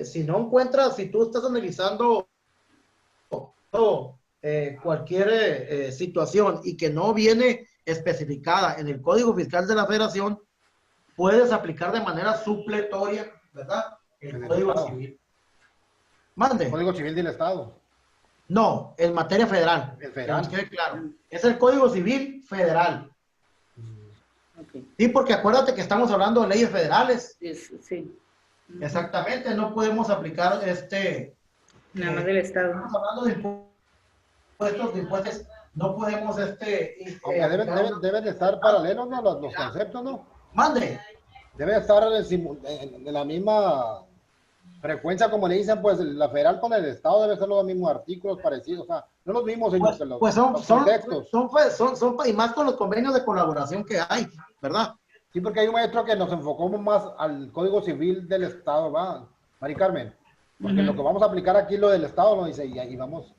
Speaker 1: si no encuentras, si tú estás analizando cualquier situación y que no viene especificada en el Código Fiscal de la Federación, puedes aplicar de manera supletoria, ¿verdad? El Código Civil. Mande.
Speaker 2: El Código Civil del Estado.
Speaker 1: No, en materia federal.
Speaker 2: El federal.
Speaker 1: Que nos quede claro. Es el Código Civil federal.
Speaker 3: Okay.
Speaker 1: Sí, porque acuérdate que estamos hablando de leyes federales.
Speaker 3: Sí.
Speaker 1: Exactamente, no podemos aplicar
Speaker 3: nada más del Estado.
Speaker 1: Estamos hablando de impuestos, no podemos
Speaker 2: deben de estar paralelos, ¿no? Los conceptos, ¿no?
Speaker 1: Mande.
Speaker 2: Debe estar en la misma frecuencia, como le dicen, pues la federal con el Estado debe ser los mismos artículos parecidos, o sea, no los mismos,
Speaker 1: pues son
Speaker 2: contextos.
Speaker 1: Son, y más con los convenios de colaboración que hay, ¿verdad?
Speaker 2: Sí, porque hay un maestro que nos enfocamos más al Código Civil del Estado, ¿va? Mari Carmen, porque lo que vamos a aplicar aquí lo del Estado, nos dice, y vamos,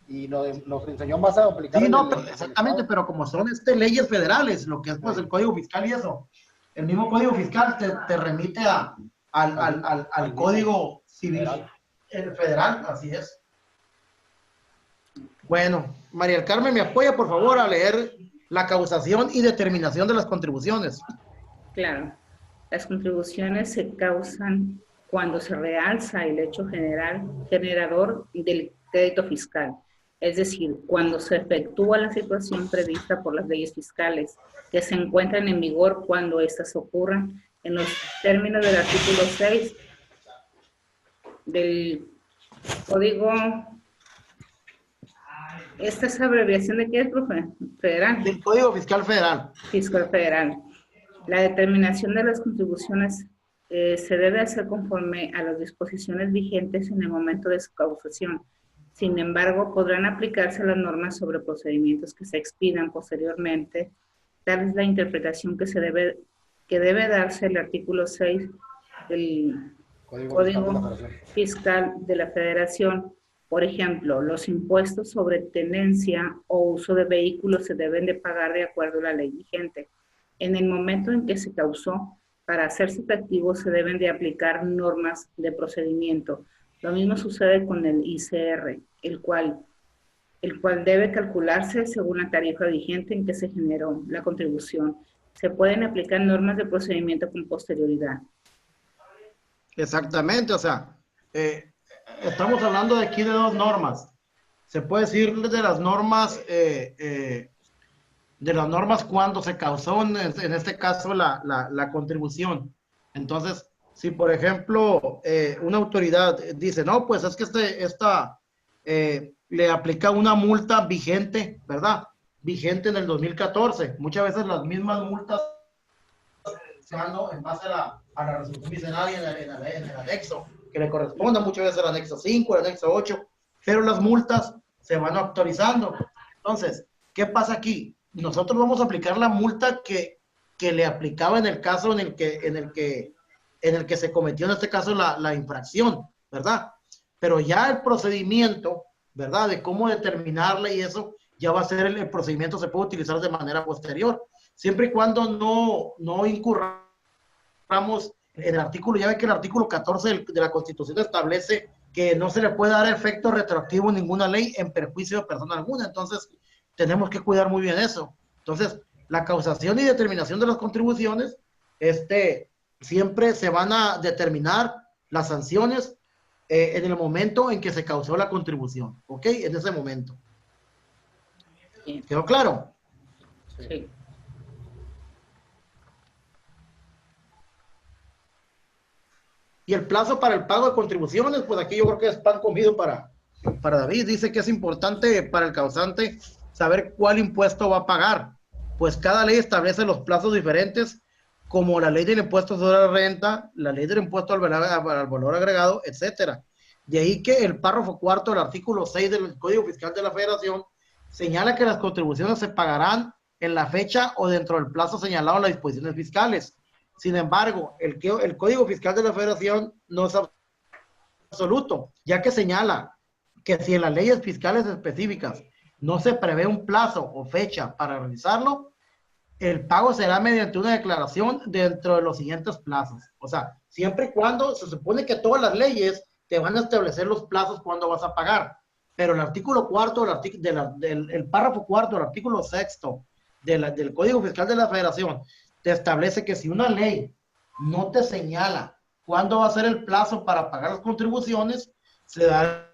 Speaker 2: y nos enseñó más a aplicar.
Speaker 1: Sí, no, exactamente, pero como son leyes federales, lo que es pues el Código Fiscal y eso, el mismo Código Fiscal te remite al Código Civil federal, así es. Bueno, María del Carmen, ¿me apoya por favor a leer la causación y determinación de las contribuciones?
Speaker 3: Claro, las contribuciones se causan cuando se realza el hecho generador del crédito fiscal, es decir, cuando se efectúa la situación prevista por las leyes fiscales que se encuentran en vigor cuando éstas ocurran en los términos del artículo 6 del Código. ¿Esta es abreviación de qué es, profe? Federal.
Speaker 1: Del Código Fiscal Federal.
Speaker 3: Fiscal Federal. La determinación de las contribuciones se debe hacer conforme a las disposiciones vigentes en el momento de su causación. Sin embargo, podrán aplicarse las normas sobre procedimientos que se expidan posteriormente. Tal es la interpretación que debe darse el artículo 6 del Código Fiscal de la Federación. Por ejemplo, los impuestos sobre tenencia o uso de vehículos se deben de pagar de acuerdo a la ley vigente. En el momento en que se causó, para hacerse efectivo se deben de aplicar normas de procedimiento. Lo mismo sucede con el ICR, el cual debe calcularse según la tarifa vigente en que se generó la contribución. Se pueden aplicar normas de procedimiento con posterioridad.
Speaker 1: Exactamente, o sea, estamos hablando de aquí de dos normas. Se puede decir de las normas cuando se causó, en este caso, la contribución. Entonces, si por ejemplo una autoridad dice, no, pues es que esta le aplica una multa vigente, ¿verdad? Vigente en el 2014. Muchas veces las mismas multas se van en base a la resolución miscelánea en el anexo, que le corresponda muchas veces el anexo 5, el anexo 8, pero las multas se van actualizando. Entonces, ¿qué pasa aquí? Nosotros vamos a aplicar la multa que le aplicaba en el caso en el que se cometió, en este caso, la infracción, ¿verdad? Pero ya el procedimiento, ¿verdad? De cómo determinarla y eso, ya va a ser el procedimiento, se puede utilizar de manera posterior, siempre y cuando no incurramos en el artículo. Ya ve que el artículo 14 de la Constitución establece que no se le puede dar efecto retroactivo a ninguna ley en perjuicio de persona alguna. Entonces, tenemos que cuidar muy bien eso. Entonces, la causación y determinación de las contribuciones, siempre se van a determinar las sanciones en el momento en que se causó la contribución, ¿ok? En ese momento. ¿Quedó claro?
Speaker 3: Sí.
Speaker 1: Y el plazo para el pago de contribuciones, pues aquí yo creo que es pan comido para David. Dice que es importante para el causante saber cuál impuesto va a pagar. Pues cada ley establece los plazos diferentes, como la ley del impuesto sobre la renta, la ley del impuesto al valor agregado, etcétera. De ahí que el párrafo cuarto del artículo 6 del Código Fiscal de la Federación señala que las contribuciones se pagarán en la fecha o dentro del plazo señalado en las disposiciones fiscales. Sin embargo, el Código Fiscal de la Federación no es absoluto, ya que señala que si en las leyes fiscales específicas no se prevé un plazo o fecha para realizarlo, el pago será mediante una declaración dentro de los siguientes plazos. O sea, siempre y cuando se supone que todas las leyes te van a establecer los plazos cuando vas a pagar, pero el artículo cuarto, el párrafo cuarto del artículo sexto del Código Fiscal de la Federación te establece que si una ley no te señala cuándo va a ser el plazo para pagar las contribuciones, se da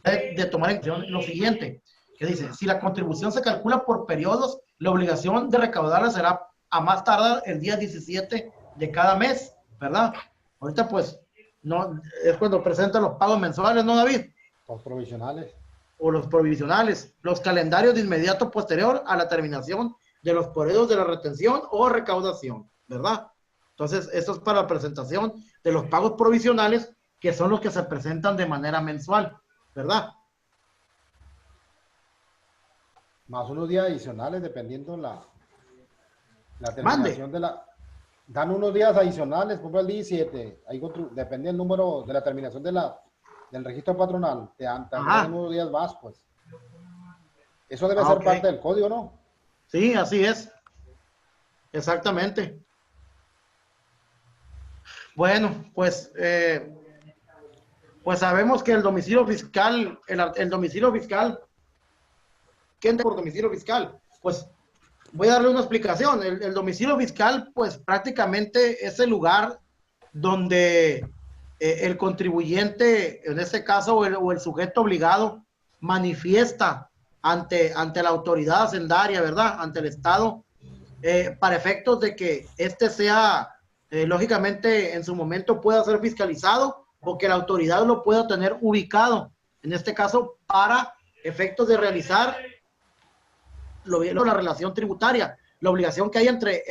Speaker 1: de tomar en cuenta lo siguiente, que dice, si la contribución se calcula por periodos, la obligación de recaudarla será a más tardar el día 17 de cada mes, ¿verdad? Ahorita pues, no, es cuando presentan los pagos mensuales, ¿no, David?
Speaker 2: Los provisionales.
Speaker 1: O los provisionales, los calendarios de inmediato posterior a la terminación de los periodos de la retención o recaudación, ¿verdad? Entonces, esto es para la presentación de los pagos provisionales, que son los que se presentan de manera mensual, ¿verdad?
Speaker 2: Más unos días adicionales, dependiendo la terminación de la... Dan unos días adicionales, por ejemplo, el 17, depende del número de la terminación del registro patronal, te dan unos días más, pues. Eso debe ser parte del código, ¿no?
Speaker 1: Sí, así es. Exactamente. Bueno, pues sabemos que el domicilio fiscal, el domicilio fiscal ¿Qué entiende por domicilio fiscal? Pues voy a darle una explicación. El domicilio fiscal, pues prácticamente es el lugar donde el contribuyente, en este caso, o el sujeto obligado, manifiesta ante la autoridad hacendaria, ¿verdad? Ante el Estado, para efectos de que éste sea, lógicamente, en su momento pueda ser fiscalizado o que la autoridad lo pueda tener ubicado, en este caso, para efectos de realizar la relación tributaria, la obligación que hay entre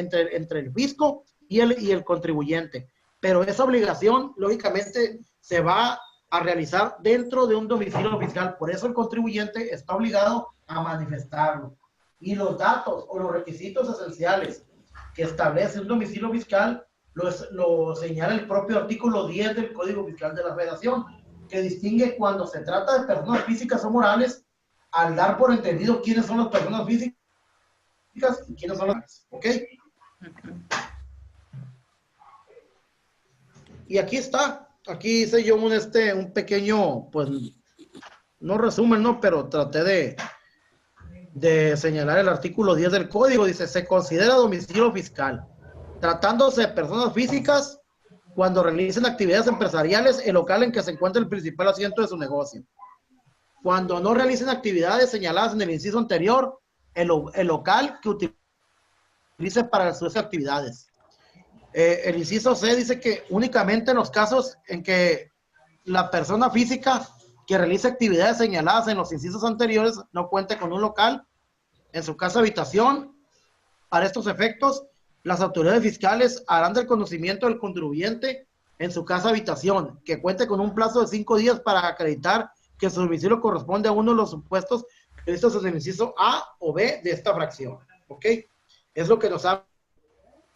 Speaker 1: el fisco y el contribuyente. Pero esa obligación, lógicamente, se va a realizar dentro de un domicilio fiscal. Por eso el contribuyente está obligado a manifestarlo. Y los datos o los requisitos esenciales que establece un domicilio fiscal lo señala el propio artículo 10 del Código Fiscal de la Federación, que distingue cuando se trata de personas físicas o morales, al dar por entendido quiénes son las personas físicas y quiénes son las... ¿Ok? Y aquí está. Aquí hice yo un pequeño, pues, no resumen, ¿no? Pero traté de señalar el artículo 10 del código. Dice, se considera domicilio fiscal, tratándose de personas físicas cuando realicen actividades empresariales, el local en que se encuentra el principal asiento de su negocio. Cuando no realicen actividades señaladas en el inciso anterior, el local que utilice para sus actividades. El inciso C dice que únicamente en los casos en que la persona física que realice actividades señaladas en los incisos anteriores no cuente con un local en su casa habitación. Para estos efectos, las autoridades fiscales harán del conocimiento del contribuyente en su casa habitación, que cuente con un plazo de 5 días para acreditar que su domicilio corresponde a uno de los supuestos previstos en el inciso A o B de esta fracción. ¿Ok? Es lo que nos habla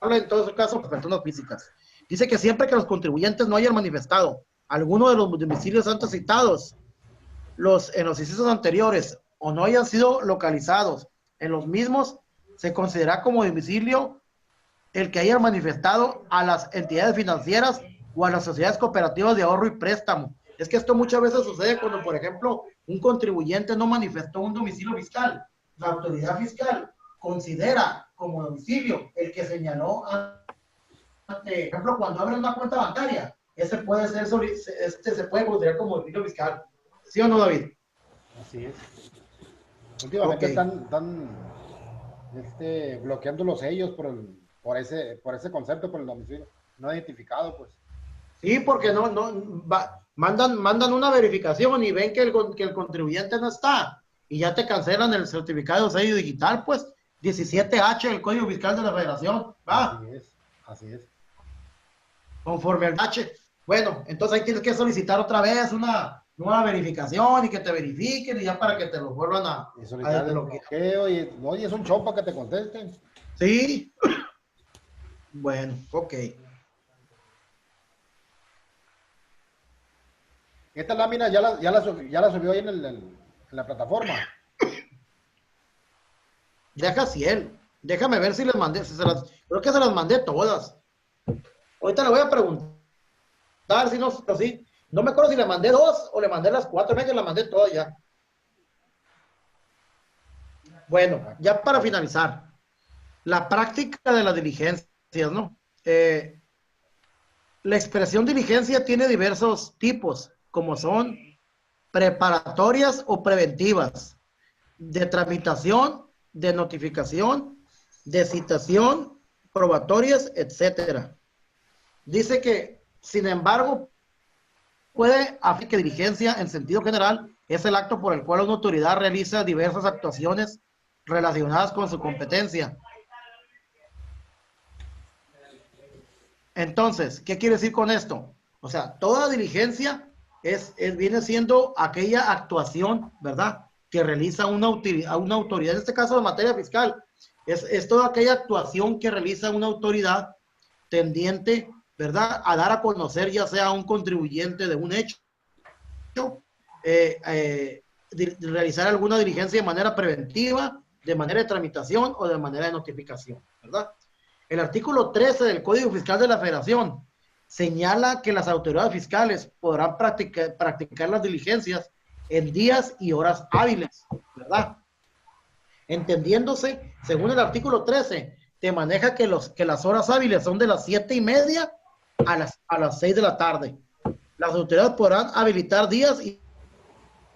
Speaker 1: en todos los casos de personas físicas. Dice que siempre que los contribuyentes no hayan manifestado alguno de los domicilios antes citados en los incisos anteriores o no hayan sido localizados en los mismos, se considera como domicilio el que hayan manifestado a las entidades financieras o a las sociedades cooperativas de ahorro y préstamo. Es que esto muchas veces sucede cuando, por ejemplo, un contribuyente no manifestó un domicilio fiscal. La autoridad fiscal considera como domicilio el que señaló, por ejemplo, cuando abre una cuenta bancaria, ese puede ser, se puede considerar como domicilio fiscal. ¿Sí o no, David?
Speaker 2: Así es. Últimamente están bloqueando los sellos por ese concepto, por el domicilio no identificado, pues.
Speaker 1: Sí, porque mandan una verificación y ven que el contribuyente no está y ya te cancelan el certificado de sello digital, pues 17H del Código Fiscal de la Federación. ¿Va?
Speaker 2: Así es.
Speaker 1: Conforme al H. Bueno, entonces ahí tienes que solicitar otra vez una nueva verificación y que te verifiquen y ya para que te lo vuelvan a
Speaker 2: desbloqueo y es un show para que te contesten.
Speaker 1: Sí. Bueno, ok.
Speaker 2: Esta lámina ya la subió ahí en la plataforma.
Speaker 1: Deja Ciel. Déjame ver si les mandé. Creo que se las mandé todas. Ahorita le voy a preguntar si no, sí. No me acuerdo si le mandé 2 o le mandé las 4. Venga, las mandé todas ya. Bueno, ya para finalizar. La práctica de las diligencias, ¿no? La expresión diligencia tiene diversos tipos, como son preparatorias o preventivas, de tramitación, de notificación, de citación, probatorias, etcétera. Dice que, sin embargo, puede afirmar que diligencia, en sentido general, es el acto por el cual una autoridad realiza diversas actuaciones relacionadas con su competencia. Entonces, ¿qué quiere decir con esto? O sea, toda diligencia viene siendo aquella actuación, ¿verdad?, que realiza una autoridad, en este caso de materia fiscal, es toda aquella actuación que realiza una autoridad tendiente, ¿verdad?, a dar a conocer ya sea a un contribuyente de un hecho, realizar alguna diligencia de manera preventiva, de manera de tramitación o de manera de notificación, ¿verdad? El artículo 13 del Código Fiscal de la Federación señala que las autoridades fiscales podrán practicar las diligencias en días y horas hábiles, ¿verdad? entendiéndose, según el artículo 13, te maneja que las horas hábiles son de las 7:30 a las 6 de la tarde. Las autoridades podrán habilitar días y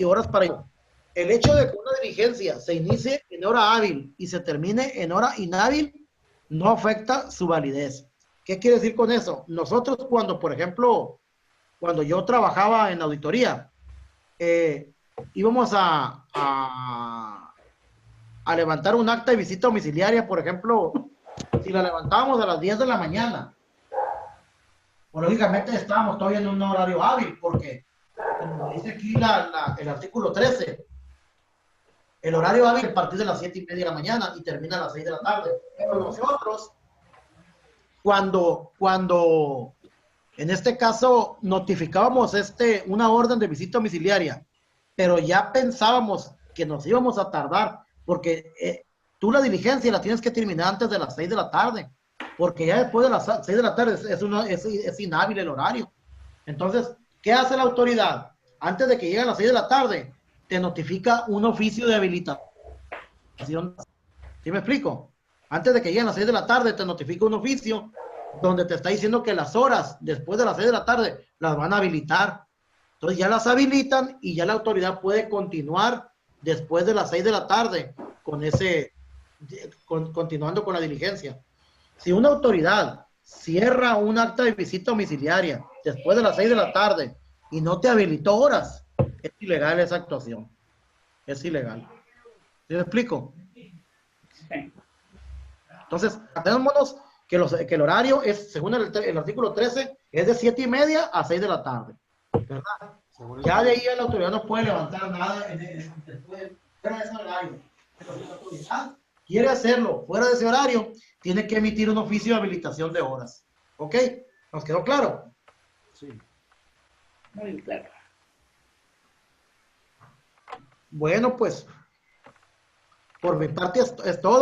Speaker 1: horas para ello. El hecho de que una diligencia se inicie en hora hábil y se termine en hora inhábil no afecta su validez. ¿Qué quiere decir con eso? Nosotros cuando, por ejemplo, cuando yo trabajaba en auditoría, íbamos a levantar un acta de visita domiciliaria, por ejemplo, si la levantábamos a las 10 de la mañana, pues lógicamente estábamos todavía en un horario hábil, porque como dice aquí el artículo 13, el horario hábil a partir de las 7:30 de la mañana y termina a las 6 de la tarde. Pero nosotros, cuando en este caso notificábamos una orden de visita domiciliaria, pero ya pensábamos que nos íbamos a tardar, porque tú la diligencia la tienes que terminar antes de las 6 de la tarde, porque ya después de las 6 de la tarde es inhábil el horario. Entonces, ¿qué hace la autoridad? Antes de que lleguen a las 6 de la tarde, te notifica un oficio de habilitación. ¿Sí me explico? Antes de que lleguen a las 6 de la tarde, te notifica un oficio donde te está diciendo que las horas después de las 6 de la tarde las van a habilitar. Entonces ya las habilitan y ya la autoridad puede continuar después de las 6 de la tarde continuando con la diligencia. Si una autoridad cierra un acta de visita domiciliaria después de las 6 de la tarde y no te habilitó horas, es ilegal esa actuación. Es ilegal. ¿Sí me explico?
Speaker 3: Sí.
Speaker 1: Entonces, tenemos que el horario es, según el artículo 13, es de 7:30 a 6 de la tarde. ¿Verdad? Ya de ahí la autoridad no puede levantar nada fuera de ese horario. Pero si la autoridad quiere hacerlo fuera de ese horario, tiene que emitir un oficio de habilitación de horas. ¿Ok? ¿Nos quedó claro?
Speaker 2: Sí.
Speaker 3: Muy claro.
Speaker 1: Bueno, pues, por mi parte es todo.